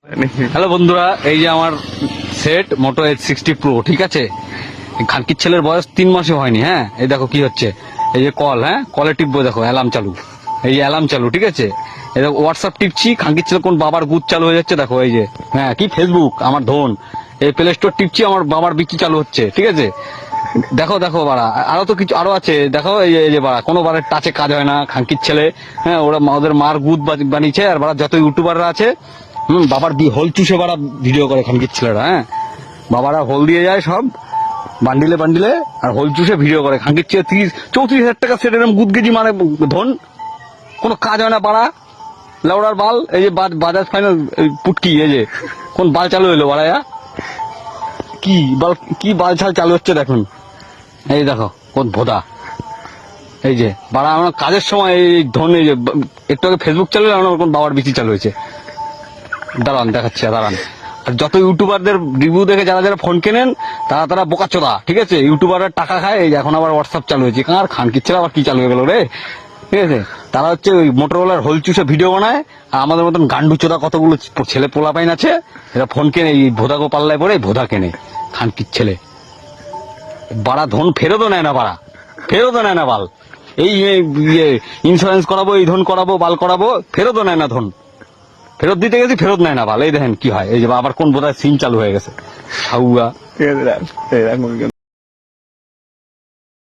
Hello বন্ধুরা, এই যে আমার সেট মোটো H60 Pro, ঠিক আছে। খানকির ছেলের বয়স 3 মাসও হয়নি। হ্যাঁ, এই দেখো কি হচ্ছে, এই যে কল, হ্যাঁ কলে টিপবো, দেখো অ্যালার্ম চালু, এই যে অ্যালার্ম চালু, ঠিক আছে। এই দেখো হোয়াটসঅ্যাপ টিপছি, খানকির ছেলে কোন বাবার গুদ চালু হয়ে যাচ্ছে, দেখো এই যে, হ্যাঁ কি ফেসবুক আমার ধন, এই প্লে স্টোর টিপছি, আমার বাবার বিচি চালু হচ্ছে, ঠিক আছে। দেখো দেখো বাড়া, আরো তো কিছু আরো আছে, দেখো এই যে বাড়া কোনো বারের টাচে কাজ হয় না খানকির ছেলে। হ্যাঁ, ওরা ওদের মার গুদ বানিয়েছে, আর বাড়া যত ইউটিউবাররা আছে, বাবার হোল চুষে বাড়া ভিডিও করে খানকির ছেলেরা। হ্যাঁ, বাবারা হোল দিয়ে যায় সব বান্ডিলে বান্ডিলে, আর হোল চুষে ভিডিও করে খানকির ছেলে। 34,000 টাকা সেট, এরকম গুদ গেজি মানে ধন, কোনো কাজ হয় না পাড়া লাউড়ার বাল। এই যে বাজাজ ফাইনাল পুটকি, এই যে কোন বাল চালু হলো বাড়া, কি বাল ছাল চালু হচ্ছে দেখুন, এই দেখো কোন ভোদা। এই যে বাড়া আমার কাজের সময় এই ধন, এই যে একটু আগে ফেসবুক চালু হলো, আমার কোন বাবার বিচি চালু হয়েছে। দাঁড়ান দেখাচ্ছি, দাঁড়ান। আর যত ইউটিউবারদের রিভিউ দেখে যারা যারা ফোন কেনেন, তারা বোকাচোদা, ঠিক আছে। ইউটিউবাররা টাকা খায়, এই যে এখন আবার হোয়াটসঅ্যাপ চালু হয়েছে, কার খানকির ছেলে আবার কি চালু হয়ে গেল রে, ঠিক আছে। তারা হচ্ছে ওই মোটরোলার হোল চুষে ভিডিও বানায়, আর আমাদের মতন গান্ডু চোদা কতগুলো ছেলে পোলাপাইন আছে, এরা ফোন কেনে, এই ভোদাকে পাল্লায় পড়ে ভোদা কেনে খানকির ছেলে। বাড়া ধন ফেরতও নেয় না, বাড়া ফেরতও নেয় না বাল। এই ইন্স্যুরেন্স করাবো, এই ধন করাবো, বাল করাবো, ফেরতও নেয় না ধন। ফেরত দিতে গেছি, ফেরত নেয় না বাল। এই দেখেন কি হয়, এই যে আবার কোন বোধহয় সিম চালু হয়ে গেছে, হাউয়া।